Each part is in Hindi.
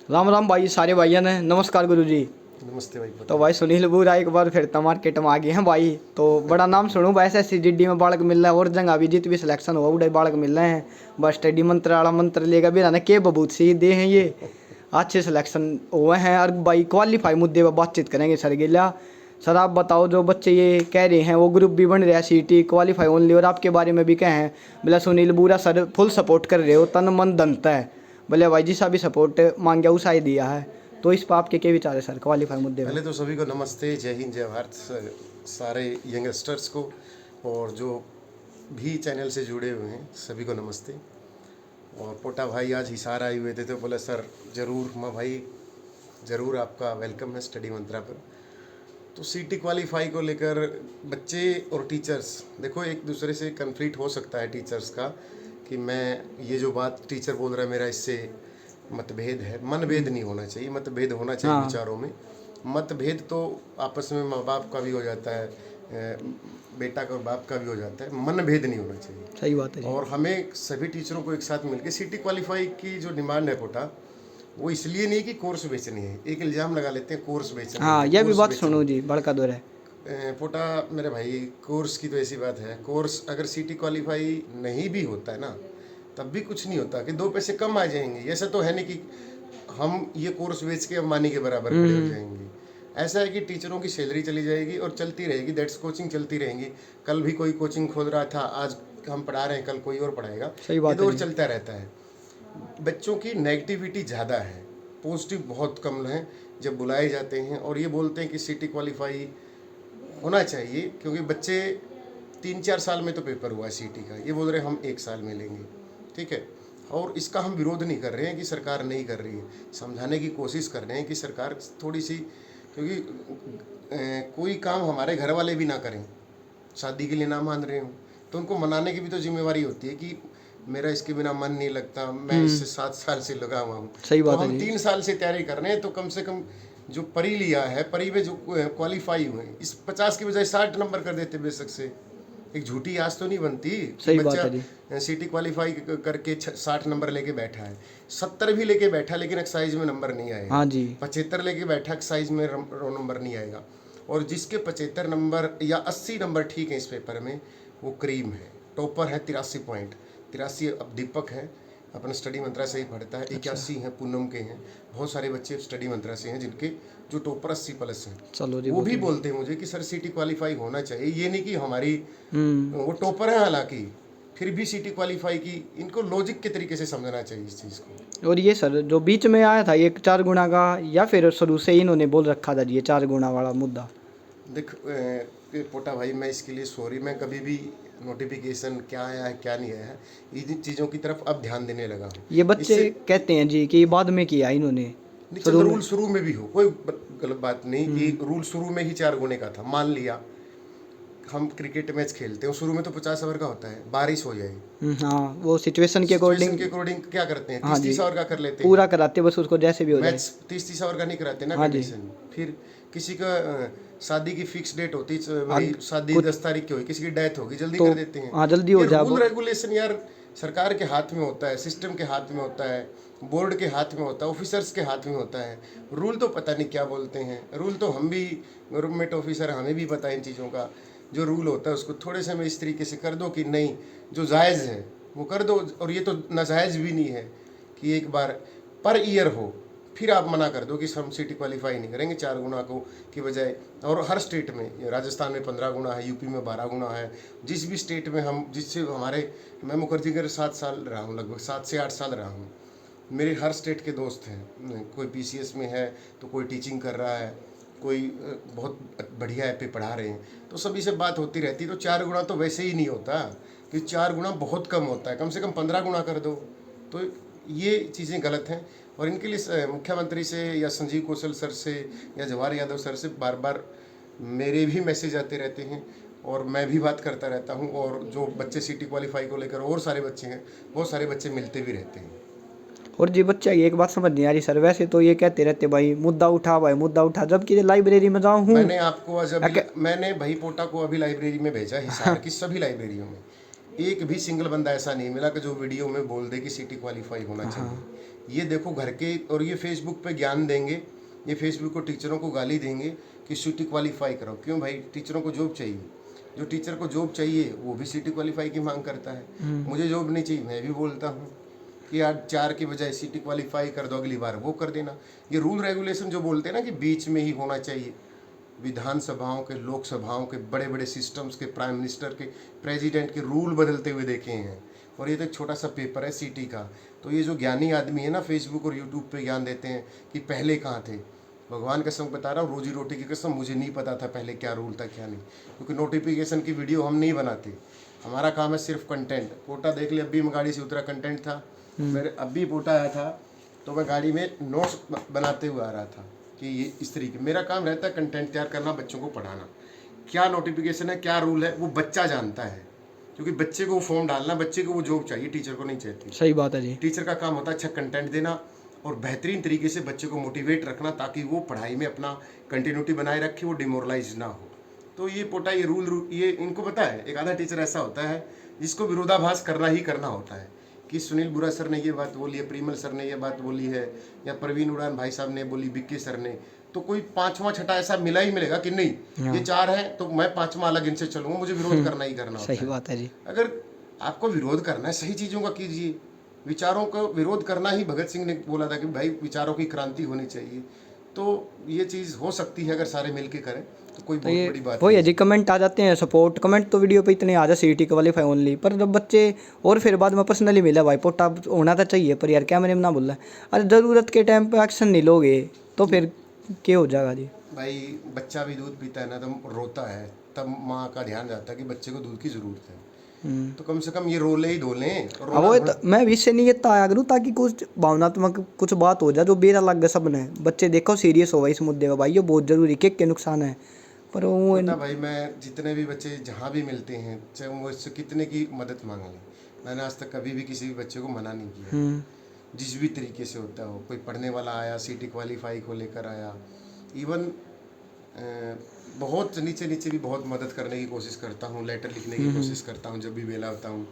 राम राम भाई, सारे भाइयों ने नमस्कार गुरु जी। नमस्ते भाई। तो भाई सुनील बुरा एक बार फिर मार्केट में आ गए हैं भाई। तो बड़ा नाम सुनूँ भाई, SSCGD में बालक मिल रहा है और जगह भी जित भी सिलेक्शन हुआ उड़े बालक मिल रहे हैं। बस स्टडी मंत्र वाला मंत्र लेगा भी ना के बबूत सी दे हैं ये अच्छे सिलेक्शन हुए हैं। और भाई क्वालिफाई मुद्दे पर बातचीत करेंगे सर गिला। सर आप बताओ, जो बच्चे ये कह रहे हैं वो ग्रुप भी बन रहा है CT क्वालिफाई ओनली, और आपके बारे में भी कहें बोला सुनील बुरा सर फुल सपोर्ट कर रहे हो, तन मन धन है बोले भाई जिसा भी सपोर्ट मांगे उसा ही दिया है। तो इस पर आपके क्या विचार है सर क्वालिफाई मुद्दे पहले में? तो सभी को नमस्ते, जय हिंद जय भारत, सारे यंगस्टर्स को और जो भी चैनल से जुड़े हुए हैं सभी को नमस्ते। और पोटा भाई आज हिसार आए हुए थे तो बोले सर ज़रूर माँ भाई ज़रूर आपका वेलकम है स्टडी मंत्रा पर। तो CT क्वालिफाई को लेकर बच्चे और टीचर्स देखो एक दूसरे से कन्फ्लिक्ट हो सकता है टीचर्स का कि मैं ये जो बात टीचर बोल रहा है मेरा इससे मतभेद है। मनभेद नहीं होना चाहिए, मतभेद होना चाहिए हाँ विचारों में। मतभेद तो आपस में माँ बाप का भी हो जाता है, बेटा का और बाप का भी हो जाता है, मनभेद नहीं होना चाहिए। सही बात है जी। और हमें सभी टीचरों को एक साथ मिलकर CT क्वालिफाई की जो डिमांड है पोटा, वो इसलिए नहीं कि कोर्स बेचनी है। एक इल्ज़ाम लगा लेते हैं कोर्स बेचना हाँ है, यह भी कोर्स बात बेचना सुनो जी, बड़का दौर है। पोटा मेरे भाई, कोर्स की तो ऐसी बात है, कोर्स अगर CT क्वालिफाई नहीं भी होता है ना तब भी कुछ नहीं होता कि 2 पैसे कम आ जाएंगे। ऐसा तो है नहीं कि हम ये कोर्स बेच के अंबानी के बराबर खड़े हो जाएंगे। ऐसा है कि टीचरों की सैलरी चली जाएगी और चलती रहेगी, दैट्स कोचिंग चलती रहेंगी। कल भी कोई कोचिंग खोल रहा था, आज हम पढ़ा रहे हैं, कल कोई और पढ़ाएगा। सही ये बात है दौर जी। चलता रहता है। बच्चों की नेगेटिविटी ज़्यादा है, पॉजिटिव बहुत कम है। जब बुलाए जाते हैं और ये बोलते हैं कि CT क्वालिफाई होना चाहिए, क्योंकि बच्चे 3-4 साल में तो पेपर हुआ है CT का, ये बोल रहे हैं हम 1 साल में लेंगे, ठीक है। और इसका हम विरोध नहीं कर रहे हैं कि सरकार नहीं कर रही है, समझाने की कोशिश कर रहे हैं कि सरकार थोड़ी सी, क्योंकि कोई काम हमारे घर वाले भी ना करें, शादी के लिए ना मान रहे हो तो उनको मनाने की भी तो जिम्मेवारी होती है कि मेरा इसके बिना मन नहीं लगता, मैं इससे 7 साल से लगा हुआ हूँ। सही तो बात है हम जी। 3 साल से तैयारी कर रहे हैं, तो कम से कम जो परी लिया है, परी में जो क्वालिफाई हुए, इस 50 की बजाय 60 नंबर कर देते बेशक से। एक झूठी आस तो नहीं बनती कि सही बात बच्चा है जी। CT क्वालिफाई करके 60 नंबर लेके बैठा है, 70 भी लेके बैठा लेकिन एक्साइज में नंबर नहीं आएगा। हाँ जी। 75 लेके बैठा, एक्साइज में रो नंबर नहीं आएगा। और जिसके 75 नंबर या 80 नंबर ठीक है इस पेपर में, वो क्रीम है, टॉपर है। 83 पॉइंट, 83 अब दीपक है, अपना स्टडी मंत्रा से ही पढ़ता है। 81 हैं पूनम के हैं, बहुत सारे बच्चे स्टडी मंत्रा से हैं जिनके जो टॉपर 80+ हैं। चलो जी, वो बहुत भी बढ़िया। बोलते हैं मुझे कि सर CT क्वालिफाई होना चाहिए। ये नहीं कि हमारी हम्म। वो टॉपर है हालांकि, फिर भी CT क्वालिफाई की इनको लॉजिक के तरीके से समझना चाहिए इस चीज़ को। और ये सर जो बीच में आया था ये 4 गुना का, या फिर शुरू से ही इन्होंने बोल रखा था जी ये 4 गुना वाला मुद्दा? देख पोटा भाई, मैं इसके लिए सॉरी, मैं कभी भी नोटिफिकेशन क्या आया है क्या नहीं आया है इन चीज़ों की तरफ अब ध्यान देने लगा हूँ। ये बच्चे इससे कहते हैं जी कि बाद में किया इन्होंने। नहीं, चल शुरू में। रूल शुरू में भी हो, कोई गलत बात नहीं कि रूल शुरू में ही 4 गुने का था। मान लिया हम क्रिकेट मैच खेलते हैं, शुरू में तो 50 ओवर का होता है, बारिश हो जाए, हाँ वो सिचुएशन के सिचुएशन अकॉर्डिंग के अकॉर्डिंग क्या करते हैं, हाँ 30-30 जी, ओवर का कर लेते हैं। पूरा कराते बस उसको जैसे भी हो जाए। मैच 30-30 ओवर का नहीं कराते ना हाँ जी। कंडीशन। फिर किसी का शादी की फिक्स डेट होती है, हाँ, भाई शादी कुछ 10 तारीख की होगी, किसी की डेथ होगी, जल्दी तो कर देते हैं। हाँ जल्दी हो ये जाए रूल वो। रेगुलेशन यार सरकार के हाथ में होता है, सिस्टम के हाथ में होता है, बोर्ड के हाथ में होता है, ऑफिसर्स के हाथ में होता है। रूल तो पता नहीं क्या बोलते हैं, रूल तो हम भी गवर्नमेंट ऑफिसर, हमें भी पता है इन चीज़ों का। जो रूल होता है उसको थोड़े से में इस तरीके से कर दो कि नहीं, जो जायज़ है वो कर दो। और ये तो नाजायज़ भी नहीं है कि एक बार पर ईयर हो, फिर आप मना कर दो कि हम CT क्वालिफाई नहीं करेंगे 4 गुना को की बजाय। और हर स्टेट में, राजस्थान में 15 गुना है, यूपी में 12 गुना है, जिस भी स्टेट में हम, जिससे हमारे, मैं मुखर्जीगढ़ 7 साल रहा हूँ, लगभग 7 से 8 साल रहा हूँ। मेरे हर स्टेट के दोस्त हैं, कोई PCS में है तो कोई टीचिंग कर रहा है, कोई बहुत बढ़िया ऐप पे पढ़ा रहे हैं, तो सभी से बात होती रहती है। तो 4 गुना तो वैसे ही नहीं होता, कि 4 गुना बहुत कम होता है, कम से कम 15 गुना कर दो। तो ये चीज़ें गलत हैं और इनके लिए मुख्यमंत्री से या संजीव कौशल सर से या जवाहर यादव सर से बार बार मेरे भी मैसेज आते रहते हैं और मैं भी बात करता रहता हूँ। और जो बच्चे CT क्वालिफाई को लेकर और सारे बच्चे हैं, बहुत सारे बच्चे मिलते भी रहते हैं। और जी बच्चा ये एक बात समझ नहीं आ रही सर, वैसे तो ये कहते रहते भाई मुद्दा उठा भाई मुद्दा उठा, जबकि लाइब्रेरी में जाऊँ हूँ। मैंने आपको आज मैंने भाई पोटा को अभी लाइब्रेरी में भेजा, हिसार की सभी लाइब्रेरियों में एक भी सिंगल बंदा ऐसा नहीं मिला कि जो वीडियो में बोल दे कि CT क्वालिफाई होना चाहिए। ये देखो घर के, और ये फेसबुक पे ज्ञान देंगे, ये फेसबुक को टीचरों को गाली देंगे कि सीटी क्वालिफाई करो। क्यों भाई, टीचरों को जॉब चाहिए। जो टीचर को जॉब चाहिए वो भी सीटी क्वालिफाई की मांग करता है। मुझे जॉब नहीं चाहिए, मैं भी बोलता हूँ कि यार 4 की बजाय सीटी क्वालिफाई कर दो, अगली बार वो कर देना। ये रूल रेगुलेशन जो बोलते हैं ना कि बीच में ही होना चाहिए, विधानसभाओं के, लोकसभाओं के, बड़े बड़े सिस्टम्स के, प्राइम मिनिस्टर के, प्रेसिडेंट के रूल बदलते हुए देखे हैं। और ये तो एक छोटा सा पेपर है सीटी का। तो ये जो ज्ञानी आदमी है ना, फेसबुक और यूट्यूब पे ज्ञान देते हैं कि पहले कहाँ थे, भगवान कसम बता रहा हूँ, रोजी रोटी की कसम, मुझे नहीं पता था पहले क्या रूल था क्या नहीं। क्योंकि नोटिफिकेशन की वीडियो हम नहीं बनाते, हमारा काम है सिर्फ कंटेंट। पोटा देख लिया, अभी मैं गाड़ी से उतरा, कंटेंट था मेरे, अभी पोटा आया था तो मैं गाड़ी में नोट्स बनाते हुए आ रहा था कि ये इस तरीके, मेरा काम रहता है कंटेंट तैयार करना, बच्चों को पढ़ाना। क्या नोटिफिकेशन है, क्या रूल है, वो बच्चा जानता है। क्योंकि बच्चे को वो फॉर्म डालना, बच्चे को वो जॉब चाहिए, टीचर को नहीं चाहती। सही बात है जी। टीचर का काम होता है अच्छा कंटेंट देना और बेहतरीन तरीके से बच्चे को मोटिवेट रखना, ताकि वो पढ़ाई में अपना कंटिन्यूटी बनाए रखे, वो डिमोरलाइज ना हो। तो ये पोटा, ये रूल ये इनको पता है। एक आधा टीचर ऐसा होता है जिसको विरोधाभास करना ही करना होता है कि सुनील बुरा सर ने ये बात बोली है, प्रीमल सर ने ये बात बोली है, या प्रवीण उड़ान भाई साहब ने बोली, बिक्की सर ने, तो कोई पांचवा छठा ऐसा मिला ही मिलेगा कि नहीं ये 4 हैं तो मैं पांचवा अलग इनसे चलूंगा, मुझे विरोध करना ही करना होता है। सही बात है जी। अगर आपको विरोध करना है, सही चीज़ों का कीजिए। विचारों को विरोध करना ही, भगत सिंह ने बोला था कि भाई विचारों की क्रांति होनी चाहिए। तो ये चीज़ हो सकती है अगर सारे मिलके करें तो कोई बहुत बड़ी बात वही नहीं है जी, कमेंट आ जाते हैं सपोर्ट कमेंट तो वीडियो पे इतने आ जाए सीटी क्वालिफाई ओनली, पर जब बच्चे और फिर बाद में पर्सनली मिला भाई पोटा होना तो चाहिए, पर यार कैमरे में ना बोल रहा है। अरे ज़रूरत के टाइम पे एक्शन नहीं लोगे तो फिर क्या हो जाएगा जी। भाई बच्चा भी दूध पीता है ना, तो रोता है, तब माँ का ध्यान जाता है कि बच्चे को दूध की ज़रूरत है। तो कम से कम ये रोले ही धो लें। अब वो मैं भी इससे नहीं ये आया करूँ ताकि कुछ भावनात्मक कुछ बात हो जाए जो बेरा लग गया सब ने, बच्चे देखो सीरियस हो इस मुद्दे का भाई, ये बहुत ज़रूरी के नुकसान है। पर वो पता भाई, मैं जितने भी बच्चे जहाँ भी मिलते हैं, चाहे वो इससे कितने की मदद मांग लें, मैंने आज तक कभी भी किसी भी बच्चे को मना नहीं किया। जिस भी तरीके से होता हो, कोई पढ़ने वाला आया, सीटी क्वालिफाई को लेकर आया, इवन बहुत नीचे नीचे भी बहुत मदद करने की कोशिश करता हूँ, लेटर लिखने की कोशिश करता हूँ जब भी वेला होता हूँ।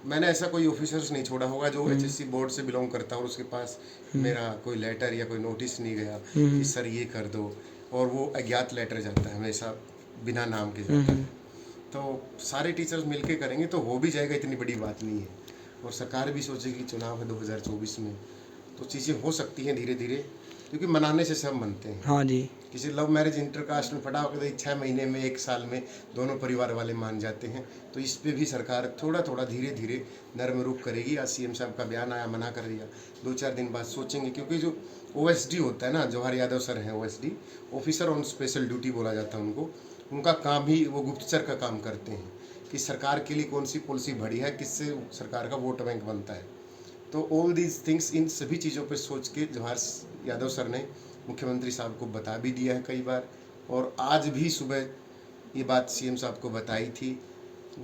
मैंने ऐसा कोई ऑफिसर्स नहीं छोड़ा होगा जो एचएससी बोर्ड से बिलोंग करता हूँ, उसके पास मेरा कोई लेटर या कोई नोटिस नहीं गया कि सर ये कर दो, और वो अज्ञात लेटर जाता है, हमेशा बिना नाम के जाता है। तो सारे टीचर्स मिलके करेंगे तो हो भी जाएगा, इतनी बड़ी बात नहीं है। और सरकार भी सोचेगी, चुनाव है 2024 में, तो चीज़ें हो सकती हैं धीरे धीरे, क्योंकि मनाने से सब मनते हैं। हाँ जी। किसी लव मैरिज इंटरकास्ट में फटा होकर 6 महीने में 1 साल में दोनों परिवार वाले मान जाते हैं। तो इस पे भी सरकार थोड़ा थोड़ा धीरे धीरे नरम रुख करेगी। आज सीएम साहब का बयान आया, मना कर दिया, 2-4 दिन बाद सोचेंगे। क्योंकि जो ओएसडी होता है ना, जवाहर यादव सर हैं OSD, officer on special duty बोला जाता है उनको, उनका काम ही वो गुप्तचर का काम करते हैं कि सरकार के लिए कौन सी पॉलिसी बढ़ी है, किससे सरकार का वोट बैंक बनता है। तो ऑल दीज थिंग्स, इन सभी चीज़ों पे सोच के जवाहर यादव सर ने मुख्यमंत्री साहब को बता भी दिया है कई बार, और आज भी सुबह ये बात सीएम साहब को बताई थी।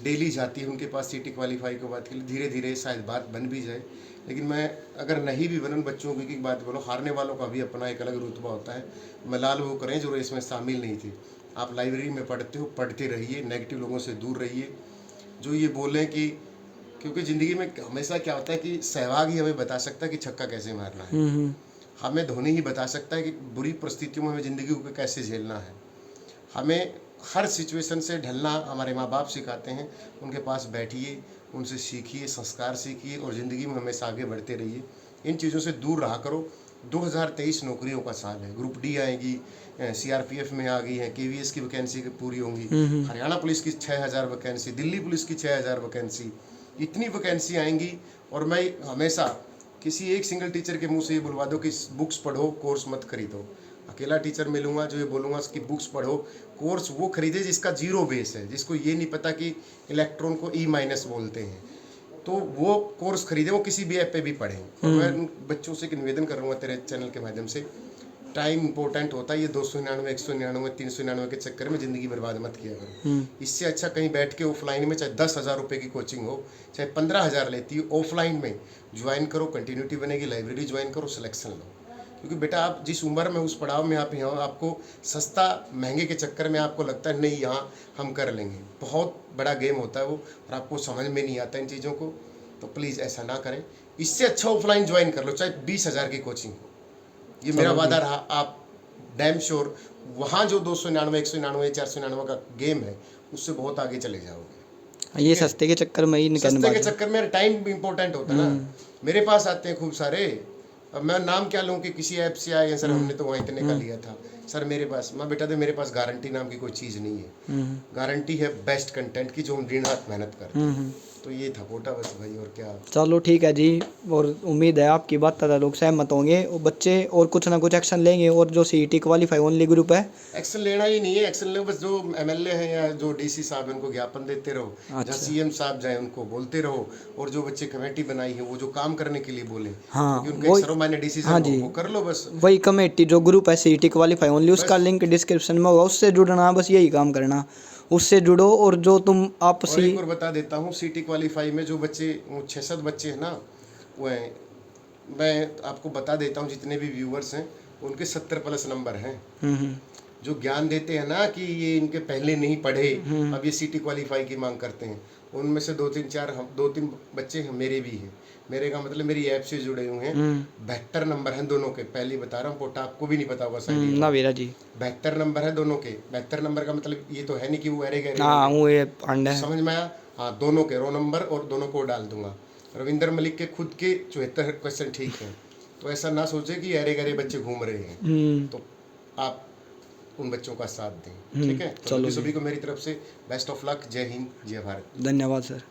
डेली जाती है उनके पास सीटी क्वालिफाई को बात के लिए, धीरे धीरे शायद बात बन भी जाए। लेकिन मैं अगर नहीं भी बनूँ, बच्चों की बात बोलो, हारने वालों का भी अपना एक अलग रुतबा होता है। मलाल वो करें जो इसमें शामिल नहीं थे। आप लाइब्रेरी में पढ़ते हो, पढ़ते रहिए, नेगेटिव लोगों से दूर रहिए। जो ये बोलें कि, क्योंकि ज़िंदगी में हमेशा क्या होता है कि सहवाग ही हमें बता सकता है कि छक्का कैसे मारना है, हमें धोनी ही बता सकता है कि बुरी परिस्थितियों में हमें ज़िंदगी को कैसे झेलना है। हमें हर सिचुएशन से ढलना हमारे माँ बाप सिखाते हैं। उनके पास बैठिए, उनसे सीखिए, संस्कार सीखिए, और ज़िंदगी में हमेशा आगे बढ़ते रहिए। इन चीज़ों से दूर रहा करो। 2023 नौकरियों का साल है। ग्रुप डी आएगी, सीआरपीएफ में आ गई है, केवीएस की वैकेंसी पूरी होंगी, हरियाणा पुलिस की 6000 वैकेंसी, दिल्ली पुलिस की 6000 वैकेंसी, इतनी वैकेंसी आएंगी। और मैं हमेशा किसी एक सिंगल टीचर के मुंह से ये बुलवा दो कि बुक्स पढ़ो, कोर्स मत खरीदो। अकेला टीचर मिलूंगा जो ये बोलूँगा कि बुक्स पढ़ो, कोर्स वो खरीदे जिसका जीरो बेस है, जिसको ये नहीं पता कि इलेक्ट्रॉन को ई माइनस बोलते हैं, तो वो कोर्स खरीदे, वो किसी भी ऐप पे भी पढ़ें। और मैं उन बच्चों से एक निवेदन करूँगा तेरे चैनल के माध्यम से, टाइम इंपॉर्टेंट होता है। ये 299, 199, 399 के चक्कर में ज़िंदगी बर्बाद मत किया करो। इससे अच्छा कहीं बैठ के ऑफलाइन में, चाहे 10,000 रुपये की कोचिंग हो, चाहे 15,000 लेती हो, ऑफलाइन में ज्वाइन करो, कंटिन्यूटी बनेगी, लाइब्रेरी ज्वाइन करो, सिलेक्शन लो। क्योंकि बेटा आप जिस उम्र में उस पड़ाव में आप यहाँ, आपको सस्ता महंगे के चक्कर में आपको लगता है नहीं यहाँ हम कर लेंगे, बहुत बड़ा गेम होता है वो, और आपको समझ में नहीं आता इन चीज़ों को। तो प्लीज़ ऐसा ना करें। इससे अच्छा ऑफलाइन ज्वाइन कर लो, चाहे 20,000 की कोचिंग हो। ये मेरा वादा रहा। आप डैम श्योर वहाँ जो 299, 199, 499 का गेम है उससे बहुत आगे चले जाओगे। ये सस्ते के चक्कर में ही निकलने सस्ते के वाले। चक्कर में टाइम भी इम्पोर्टेंट होता है ना। मेरे पास आते हैं खूब सारे, अब मैं नाम क्या लूँ कि किसी ऐप से आए हैं सर, हमने तो वहाँ इतने का लिया था सर मेरे पास। मैं बेटा दे मेरे पास गारंटी नाम की कोई चीज़ नहीं है। गारंटी है बेस्ट कंटेंट की जो हम दिन रात मेहनत करते हैं। तो ये था कोटा बस भाई, और क्या। चलो ठीक है जी, और उम्मीद है आपकी बात ज़्यादा लोग सहमत होंगे और बच्चे और कुछ ना कुछ एक्शन लेंगे। और जो सीईटी क्वालिफाई ओनली ग्रुप है, एक्शन लेना ही नहीं है, एक्शन लो बस। जो एमएलए हैं या जो डीसी साहब हैं उनको ज्ञापन देते रहो, जहाँ सीएम साहब जाए उनको बोलते रहो, और जो बच्चे कमेटी बनाई है वो जो काम करने के लिए बोले, हाँ, क्योंकि उनका एक सर्वमान्य डिसीजन हो, वो कर लो बस। वही कमेटी जो ग्रुप है सीईटी क्वालिफाई ओनली, उसका लिंक डिस्क्रिप्शन में होगा, उससे जुड़ना, बस यही काम करना, उससे जुड़ो। और जो तुम और आपसी एक और बता देता हूँ, सीटी क्वालिफाई में जो बच्चे 6-7 बच्चे हैं ना, वो हैं, मैं आपको बता देता हूँ, जितने भी व्यूअर्स हैं उनके 70+ नंबर हैं। जो ज्ञान देते हैं ना कि ये इनके पहले नहीं पढ़े, अब ये सीटी क्वालिफाई की मांग करते हैं, उनमें से 2-3 बच्चे मेरे भी हैं। मेरे का मतलब मेरी ऐप से जुड़े हुए हैं। 72 नंबर हैं दोनों के, पहले बता रहा हूँ, पोटा आपको भी नहीं पता होगा शायद। ना वीरा जी, 72 नंबर है दोनों के। 72 नंबर का मतलब ये तो है नहीं कि वो अरे गए, हाँ वो ये अंडा है। समझ में आया। हाँ, दोनों के रो नंबर और दोनों को डाल दूंगा। रविंदर मलिक के खुद के 74 क्वेश्चन ठीक हैं, तो ऐसा ना सोचे कि अरे गरे बच्चे घूम रहे हैं, तो आप उन बच्चों का साथ दें। ठीक है, तो सभी को मेरी तरफ से बेस्ट ऑफ लक। जय हिंद, जय भारत। धन्यवाद सर।